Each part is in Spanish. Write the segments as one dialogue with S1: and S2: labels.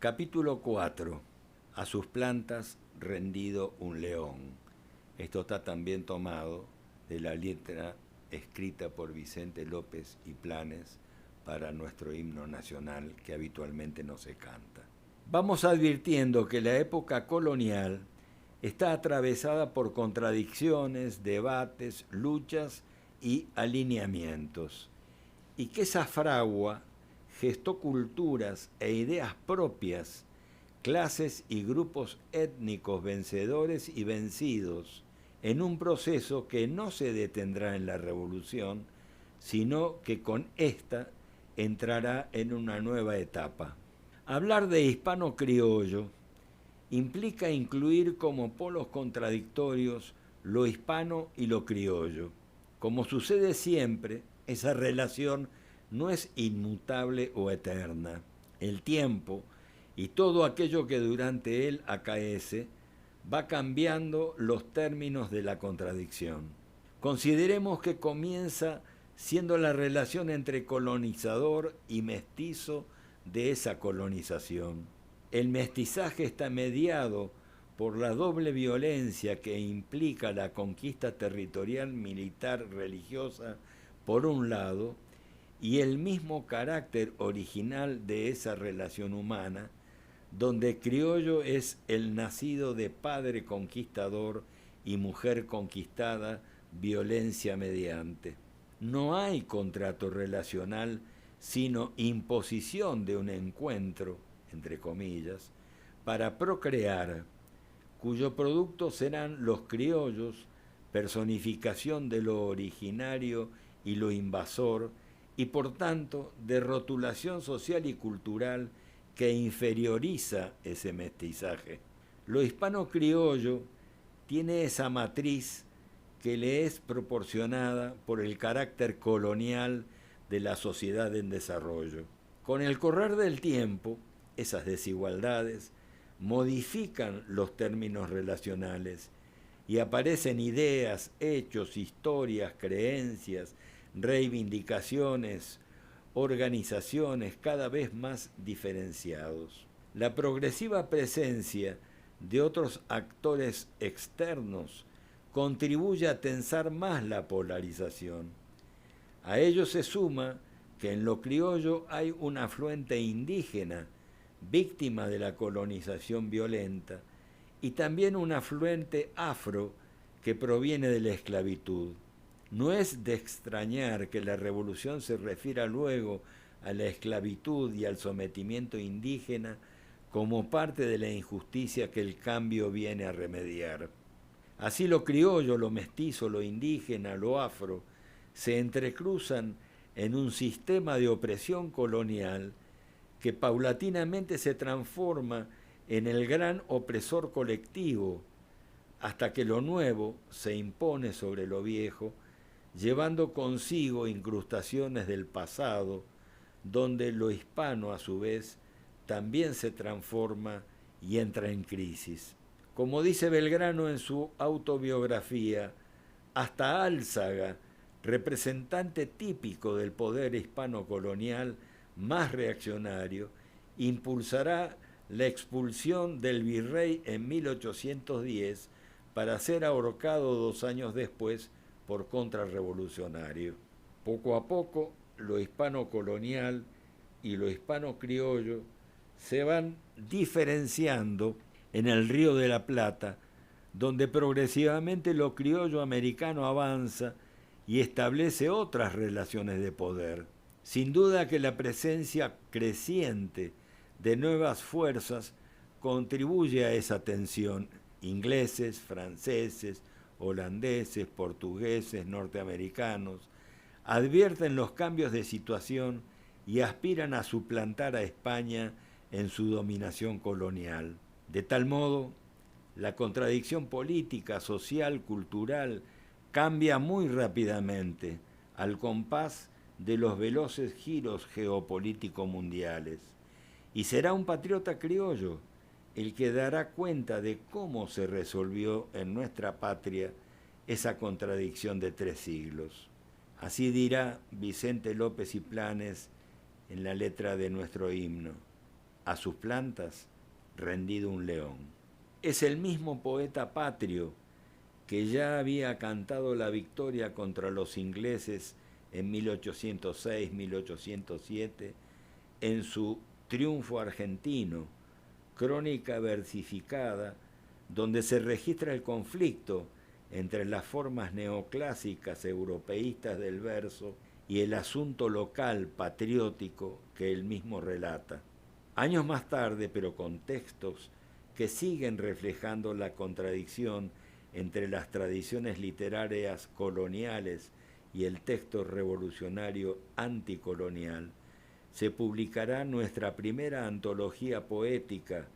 S1: Capítulo 4. A sus plantas rendido un león. Esto está también tomado de la letra escrita por Vicente López y Planes para nuestro himno nacional que habitualmente no se canta. Vamos advirtiendo que la época colonial está atravesada por contradicciones, debates, luchas y alineamientos, y que esa fragua gestó culturas e ideas propias, clases y grupos étnicos vencedores y vencidos, en un proceso que no se detendrá en la revolución, sino que con esta entrará en una nueva etapa. Hablar de hispano-criollo implica incluir como polos contradictorios lo hispano y lo criollo. Como sucede siempre, esa relación no es inmutable o eterna. El tiempo y todo aquello que durante él acaece va cambiando los términos de la contradicción. Consideremos que comienza siendo la relación entre colonizador y mestizo de esa colonización. El mestizaje está mediado por la doble violencia que implica la conquista territorial, militar, religiosa, por un lado, y el mismo carácter original de esa relación humana, donde criollo es el nacido de padre conquistador y mujer conquistada, violencia mediante. No hay contrato relacional, sino imposición de un encuentro, entre comillas, para procrear, cuyo producto serán los criollos, personificación de lo originario y lo invasor, y por tanto de rotulación social y cultural que inferioriza ese mestizaje. Lo hispano-criollo tiene esa matriz que le es proporcionada por el carácter colonial de la sociedad en desarrollo. Con el correr del tiempo, esas desigualdades modifican los términos relacionales y aparecen ideas, hechos, historias, creencias, reivindicaciones, organizaciones cada vez más diferenciados. La progresiva presencia de otros actores externos contribuye a tensar más la polarización. A ello se suma que en lo criollo hay un afluente indígena, víctima de la colonización violenta, y también un afluente afro que proviene de la esclavitud. No es de extrañar que la revolución se refiera luego a la esclavitud y al sometimiento indígena como parte de la injusticia que el cambio viene a remediar. Así lo criollo, lo mestizo, lo indígena, lo afro, se entrecruzan en un sistema de opresión colonial que paulatinamente se transforma en el gran opresor colectivo, hasta que lo nuevo se impone sobre lo viejo, llevando consigo incrustaciones del pasado, donde lo hispano a su vez también se transforma y entra en crisis. Como dice Belgrano en su autobiografía, hasta Álzaga, representante típico del poder hispano-colonial más reaccionario, impulsará la expulsión del virrey en 1810 para ser ahorcado 2 años después por contrarrevolucionario. Poco a poco, lo hispano-colonial y lo hispano-criollo se van diferenciando en el Río de la Plata, donde progresivamente lo criollo americano avanza y establece otras relaciones de poder. Sin duda que la presencia creciente de nuevas fuerzas contribuye a esa tensión. Ingleses, franceses, holandeses, portugueses, norteamericanos, advierten los cambios de situación y aspiran a suplantar a España en su dominación colonial. De tal modo, la contradicción política, social, cultural, cambia muy rápidamente al compás de los veloces giros geopolíticos mundiales. Y será un patriota criollo el que dará cuenta de cómo se resolvió en nuestra patria esa contradicción de 3 siglos. Así dirá Vicente López y Planes en la letra de nuestro himno: a sus plantas rendido un león. Es el mismo poeta patrio que ya había cantado la victoria contra los ingleses en 1806-1807 en su Triunfo Argentino, crónica versificada donde se registra el conflicto entre las formas neoclásicas europeístas del verso y el asunto local patriótico que él mismo relata. Años más tarde, pero con textos que siguen reflejando la contradicción entre las tradiciones literarias coloniales y el texto revolucionario anticolonial, se publicará nuestra primera antología poética,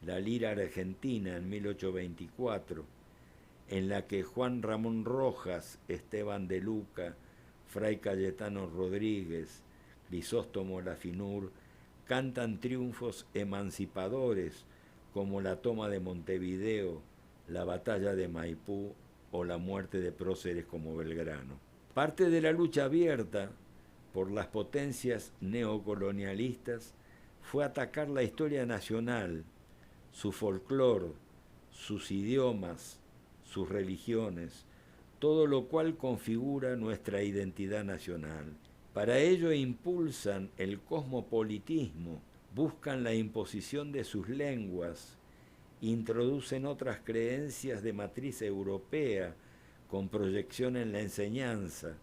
S1: La Lira Argentina, en 1824, en la que Juan Ramón Rojas, Esteban de Luca, Fray Cayetano Rodríguez, Crisóstomo Lafinur cantan triunfos emancipadores como la toma de Montevideo, la batalla de Maipú o la muerte de próceres como Belgrano. Parte de la lucha abierta por las potencias neocolonialistas fue atacar la historia nacional, su folclore, sus idiomas, sus religiones, todo lo cual configura nuestra identidad nacional. Para ello impulsan el cosmopolitismo, buscan la imposición de sus lenguas, introducen otras creencias de matriz europea con proyección en la enseñanza,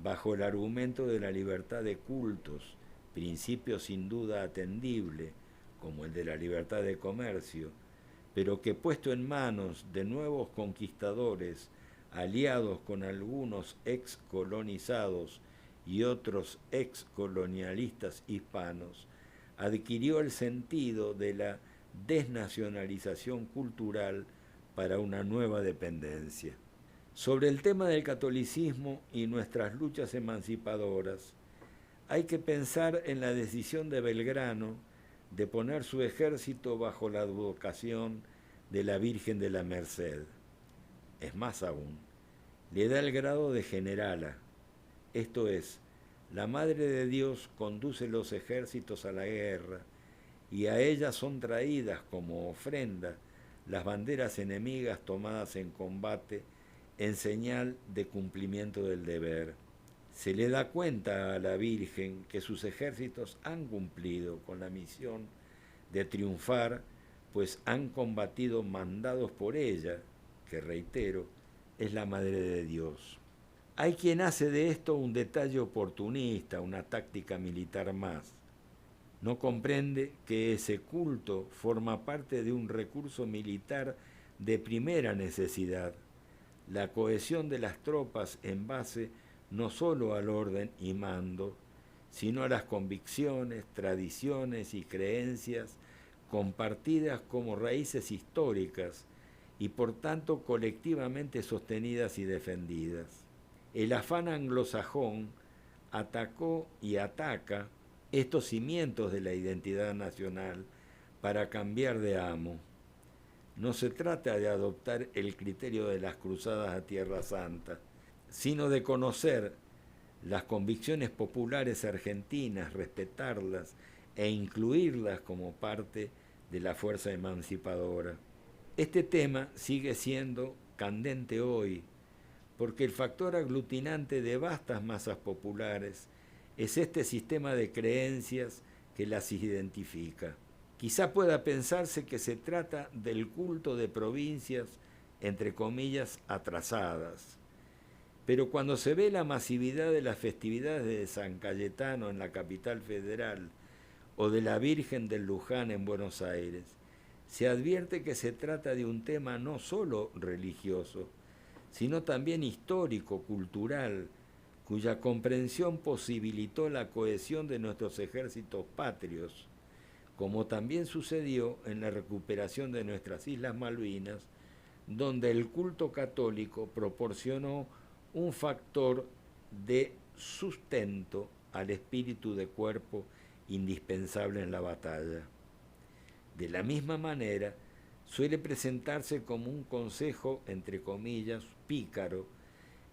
S1: bajo el argumento de la libertad de cultos, principio sin duda atendible, como el de la libertad de comercio, pero que puesto en manos de nuevos conquistadores, aliados con algunos excolonizados y otros excolonialistas hispanos, adquirió el sentido de la desnacionalización cultural para una nueva dependencia. Sobre el tema del catolicismo y nuestras luchas emancipadoras, hay que pensar en la decisión de Belgrano de poner su ejército bajo la advocación de la Virgen de la Merced. Es más aún, le da el grado de generala, esto es, la Madre de Dios conduce los ejércitos a la guerra y a ella son traídas como ofrenda las banderas enemigas tomadas en combate en señal de cumplimiento del deber. Se le da cuenta a la Virgen que sus ejércitos han cumplido con la misión de triunfar, pues han combatido mandados por ella, que reitero, es la Madre de Dios. Hay quien hace de esto un detalle oportunista, una táctica militar más. No comprende que ese culto forma parte de un recurso militar de primera necesidad, la cohesión de las tropas en base no solo al orden y mando, sino a las convicciones, tradiciones y creencias compartidas como raíces históricas y por tanto colectivamente sostenidas y defendidas. El afán anglosajón atacó y ataca estos cimientos de la identidad nacional para cambiar de amo. No se trata de adoptar el criterio de las cruzadas a Tierra Santa, sino de conocer las convicciones populares argentinas, respetarlas e incluirlas como parte de la fuerza emancipadora. Este tema sigue siendo candente hoy, porque el factor aglutinante de vastas masas populares es este sistema de creencias que las identifica. Quizá pueda pensarse que se trata del culto de provincias, entre comillas, atrasadas. Pero cuando se ve la masividad de las festividades de San Cayetano en la capital federal o de la Virgen del Luján en Buenos Aires, se advierte que se trata de un tema no solo religioso, sino también histórico, cultural, cuya comprensión posibilitó la cohesión de nuestros ejércitos patrios, como también sucedió en la recuperación de nuestras Islas Malvinas, donde el culto católico proporcionó un factor de sustento al espíritu de cuerpo indispensable en la batalla. De la misma manera, suele presentarse como un consejo, entre comillas, pícaro,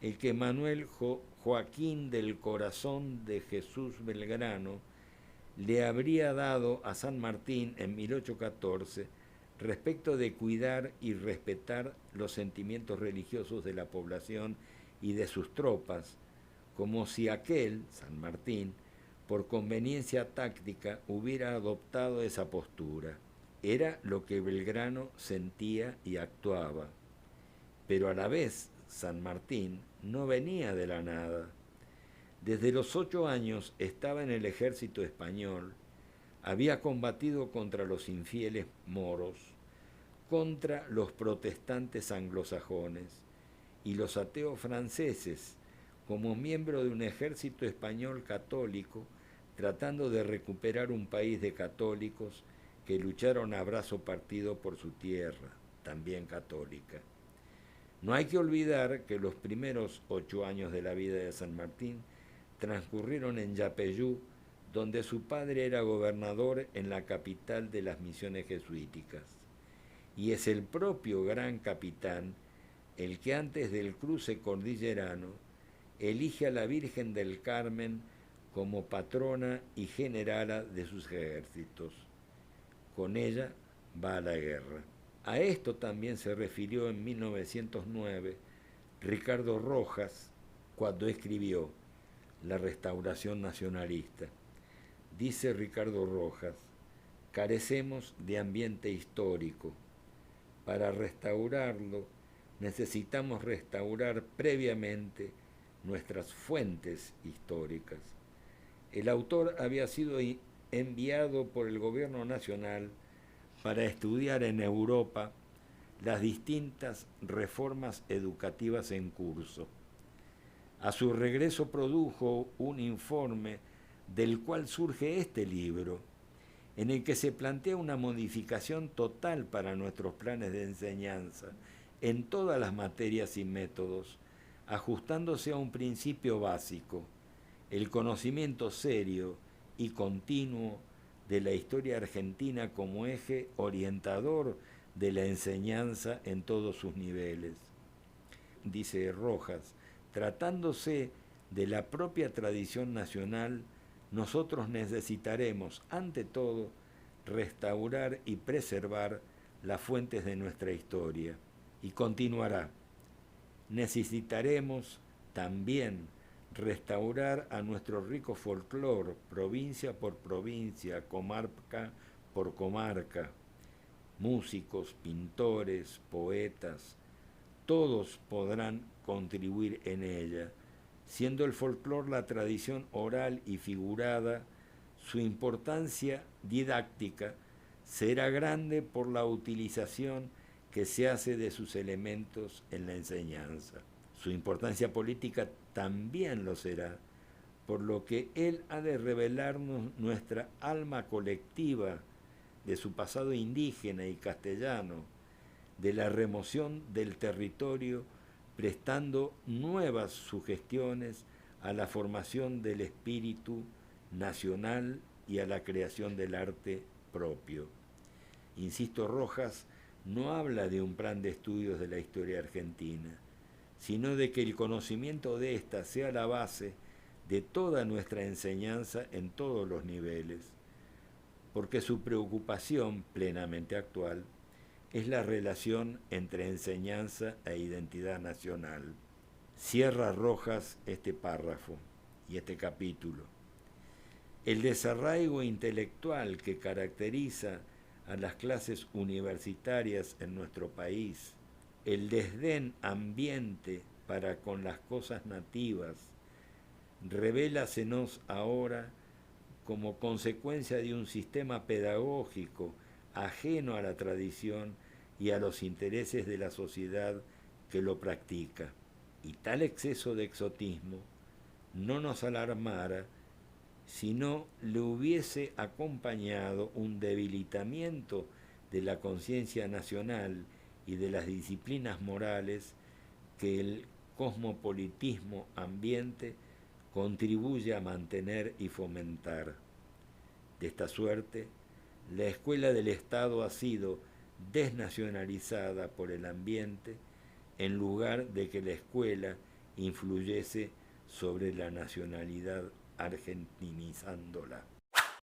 S1: el que Manuel Joaquín del Corazón de Jesús Belgrano le habría dado a San Martín en 1814 respecto de cuidar y respetar los sentimientos religiosos de la población y de sus tropas, como si aquel, San Martín, por conveniencia táctica hubiera adoptado esa postura. Era lo que Belgrano sentía y actuaba, pero a la vez San Martín no venía de la nada. Desde los 8 años estaba en el ejército español, había combatido contra los infieles moros, contra los protestantes anglosajones y los ateos franceses, como miembro de un ejército español católico, tratando de recuperar un país de católicos que lucharon a brazo partido por su tierra, también católica. No hay que olvidar que los primeros 8 años de la vida de San Martín transcurrieron en Yapeyú, donde su padre era gobernador en la capital de las misiones jesuíticas. Y es el propio gran capitán el que antes del cruce cordillerano elige a la Virgen del Carmen como patrona y generala de sus ejércitos. Con ella va a la guerra. A esto también se refirió en 1909 Ricardo Rojas cuando escribió La Restauración Nacionalista. Dice Ricardo Rojas, carecemos de ambiente histórico. Para restaurarlo necesitamos restaurar previamente nuestras fuentes históricas. El autor había sido enviado por el gobierno nacional para estudiar en Europa las distintas reformas educativas en curso. A su regreso produjo un informe del cual surge este libro, en el que se plantea una modificación total para nuestros planes de enseñanza en todas las materias y métodos, ajustándose a un principio básico, el conocimiento serio y continuo de la historia argentina como eje orientador de la enseñanza en todos sus niveles. Dice Rojas, tratándose de la propia tradición nacional, nosotros necesitaremos, ante todo, restaurar y preservar las fuentes de nuestra historia. Y continuará, necesitaremos también restaurar a nuestro rico folclore, provincia por provincia, comarca por comarca. Músicos, pintores, poetas, todos podrán contribuir en ella, siendo el folclore la tradición oral y figurada, su importancia didáctica será grande por la utilización que se hace de sus elementos en la enseñanza. Su importancia política también lo será, por lo que él ha de revelarnos nuestra alma colectiva de su pasado indígena y castellano, de la remoción del territorio, prestando nuevas sugestiones a la formación del espíritu nacional y a la creación del arte propio. Insisto, Rojas no habla de un plan de estudios de la historia argentina, sino de que el conocimiento de ésta sea la base de toda nuestra enseñanza en todos los niveles, porque su preocupación plenamente actual es la relación entre enseñanza e identidad nacional. Cierra Rojas este párrafo y este capítulo. El desarraigo intelectual que caracteriza a las clases universitarias en nuestro país, el desdén ambiente para con las cosas nativas, revélasenos ahora como consecuencia de un sistema pedagógico ajeno a la tradición y a los intereses de la sociedad que lo practica. Y tal exceso de exotismo no nos alarmara sino le hubiese acompañado un debilitamiento de la conciencia nacional y de las disciplinas morales que el cosmopolitismo ambiente contribuye a mantener y fomentar. De esta suerte, la escuela del Estado ha sido desnacionalizada por el ambiente en lugar de que la escuela influyese sobre la nacionalidad argentinizándola.